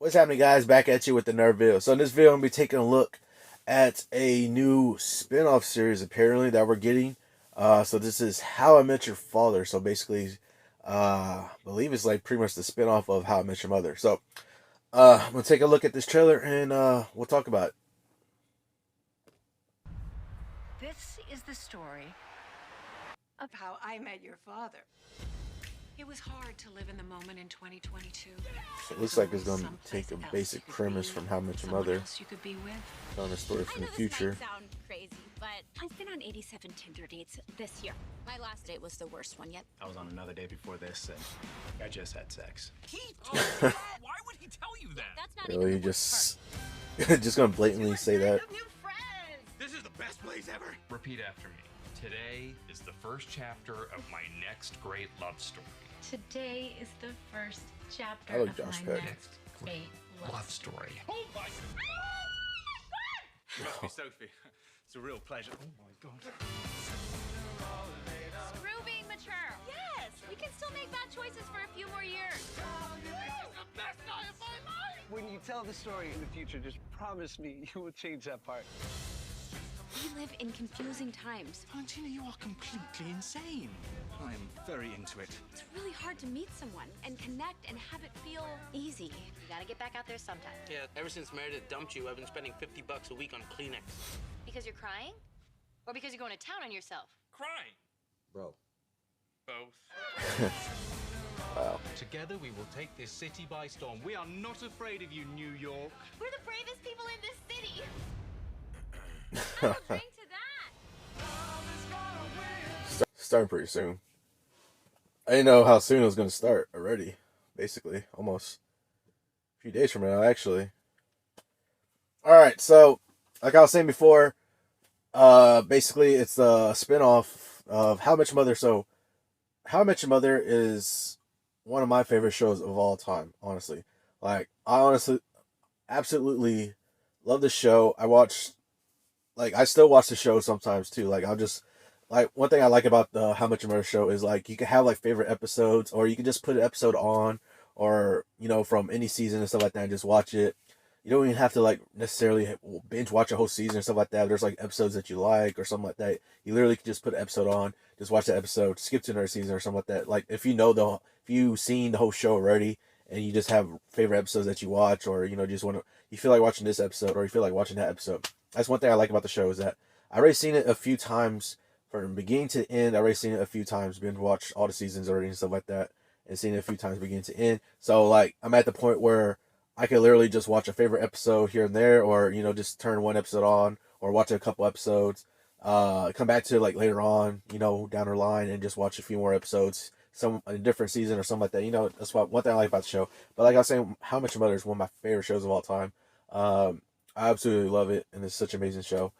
What's happening, guys? Back at you with another video. So in this video, I'm gonna be taking a look at a new spin-off series apparently that we're getting. So this is How I Met Your Father. So basically, I believe it's like pretty much the spin-off of How I Met Your Mother. So I'm gonna take a look at this trailer and we'll talk about it. This is the story of how I met your father. It was hard to live in the moment in 2022. So it looks like it's gonna take a basic premise from How I Met Your Mother, You could be with. telling a story from the future. This might sound crazy, but I've been on 87 Tinder dates this year. My last date was the worst one yet. I was on another day before this, and I just had sex. He told you? Why would he tell you that? That's not Really, even the just worst just gonna blatantly say that. part. New friends. This is the best place ever. Repeat after me. Today is the first chapter of my next great love story. Today is the first chapter I like of Josh my Peck. next great Love story. Oh my Trust me, Sophie. It's a real pleasure. Oh my god. Screw being mature. Yes, we can still make bad choices for a few more years. This is the best night of my life. When you tell the story in the future, just promise me you will change that part. We live in confusing times. Valentina, you are completely insane. I'm very into it. It's really hard to meet someone and connect and have it feel easy. You gotta get back out there sometime. Yeah, ever since Meredith dumped you, I've been spending $50 a week on Kleenex. Because you're crying? Or because you're going to town on yourself? Crying. Bro. Both. Wow. Together we will take this city by storm. We are not afraid of you, New York. We're the bravest people in this city. I will drink to that. Starting pretty soon. I didn't know how soon it was going to start already. Basically, almost a few days from now, actually. Alright, so, like I was saying before, basically it's a spin-off of How I Met Your Mother. So, How I Met Your Mother is one of my favorite shows of all time, honestly. Like, I honestly, absolutely love the show. I still watch the show sometimes too. Like, I'll just, like, one thing I like about the How Much You Murder show is, like, you can have, like, favorite episodes, or you can just put an episode on, or, you know, from any season and stuff like that, and just watch it. You don't even have to, like, necessarily binge watch a whole season or stuff like that. There's, like, episodes that you like or something like that. You literally can just put an episode on, just watch the episode, skip to another season or something like that. Like, if you've seen the whole show already, and you just have favorite episodes that you watch, or, you know, you feel like watching this episode, or you feel like watching that episode. That's one thing I like about the show, is that I already seen it a few times from beginning to end. I already seen it a few times, been watched all the seasons already and stuff like that, and seen it a few times beginning to end. So, like, I'm at the point where I can literally just watch a favorite episode here and there, or, you know, just turn one episode on, or watch a couple episodes, come back to, like, later on, you know, down the line, and just watch a few more episodes, some a different one or something like that. You know, that's one thing I like about the show. But like I was saying, How Much Your Mother is one of my favorite shows of all time. I absolutely love it, and it's such an amazing show.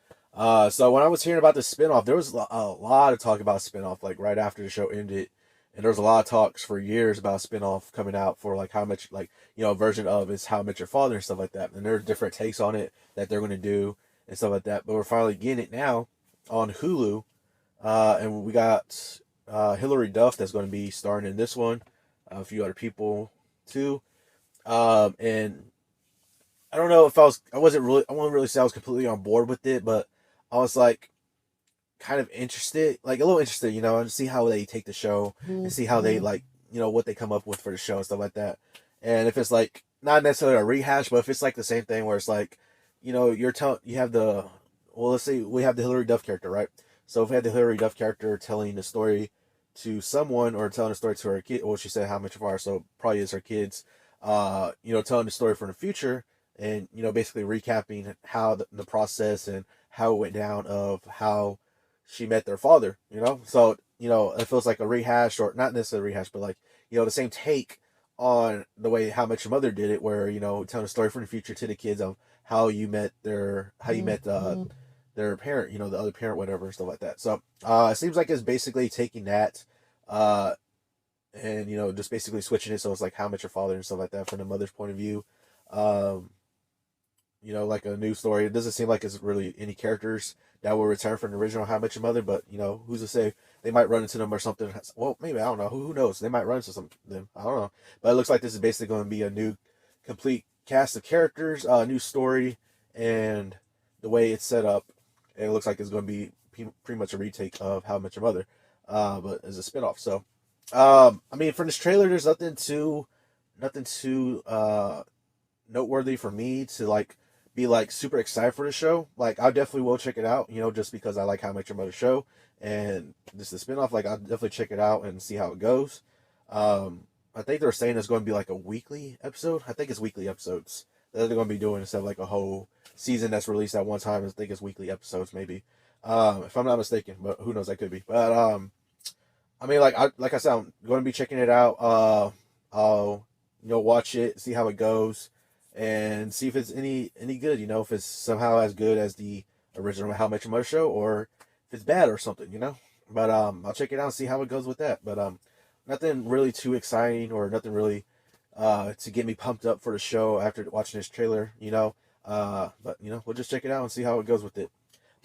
So when I was hearing about the spinoff, there was a lot of talk about spinoff, like, right after the show ended, and there was a lot of talks for years about spinoff coming out for, like, how much, like, you know, a version of it's How I Met Your Father and stuff like that. And there's different takes on it that they're going to do and stuff like that. But we're finally getting it now on Hulu, and we got Hilary Duff that's going to be starring in this one, a few other people too, and I don't know if I wouldn't really say I was completely on board with it, but I was, like, kind of interested, like, a little interested, you know, and see how they take the show and see how they, like, you know, what they come up with for the show and stuff like that. And if it's, like, not necessarily a rehash, but if it's, like, the same thing where it's, like, you know, let's say we have the Hilary Duff character, right? So if we had the Hilary Duff character telling the story to someone, or telling a story to her kid, well, she said How Much of Our, so probably is her kids, you know, telling the story from the future, and, you know, basically recapping how the process and how it went down of how she met their father, you know? So, you know, it feels like a rehash, or not necessarily a rehash, but, like, you know, the same take on the way How Much Your Mother did it, where, you know, telling a story from the future to the kids of how you met their parent, you know, the other parent, whatever, stuff like that. So, it seems like it's basically taking that, and, you know, just basically switching it so it's like How Much Your Father and stuff like that from the mother's point of view. You know, like a new story. It doesn't seem like it's really any characters that will return from the original How I Met Your Mother, but, you know, who's to say they might run into them or something. Well, maybe, I don't know. Who knows? They might run into them. I don't know. But it looks like this is basically going to be a new, complete cast of characters, new story, and the way it's set up. It looks like it's going to be pretty much a retake of How I Met Your Mother, but as a spinoff. So, I mean, for this trailer, there's nothing too noteworthy for me to like be like super excited for the show. Like, I definitely will check it out, you know, just because I like How I Met Your Mother show, and this is the spinoff. Like, I'll definitely check it out and see how it goes. I think they're saying it's going to be like a weekly episode. I think it's weekly episodes that they're going to be doing instead of like a whole season that's released at one time. I think it's weekly episodes, maybe. If I'm not mistaken, but who knows, that could be. But I mean, like I said, I'm going to be checking it out. I'll, you know, watch it, see how it goes, and see if it's any good. You know, if it's somehow as good as the original How I Met Your Mother show, or if it's bad or something. You know, but I'll check it out and see how it goes with that. But nothing really too exciting, or nothing really to get me pumped up for the show after watching this trailer. You know, but you know, we'll just check it out and see how it goes with it.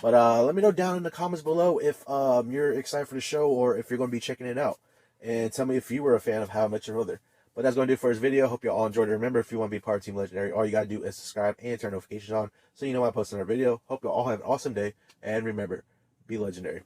But let me know down in the comments below if you're excited for the show, or if you're going to be checking it out. And tell me if you were a fan of How I Met Your Mother. But that's going to do it for this video. Hope you all enjoyed it. Remember, if you want to be part of Team Legendary, all you got to do is subscribe and turn notifications on so you know when I post another video. Hope you all have an awesome day. And remember, be legendary.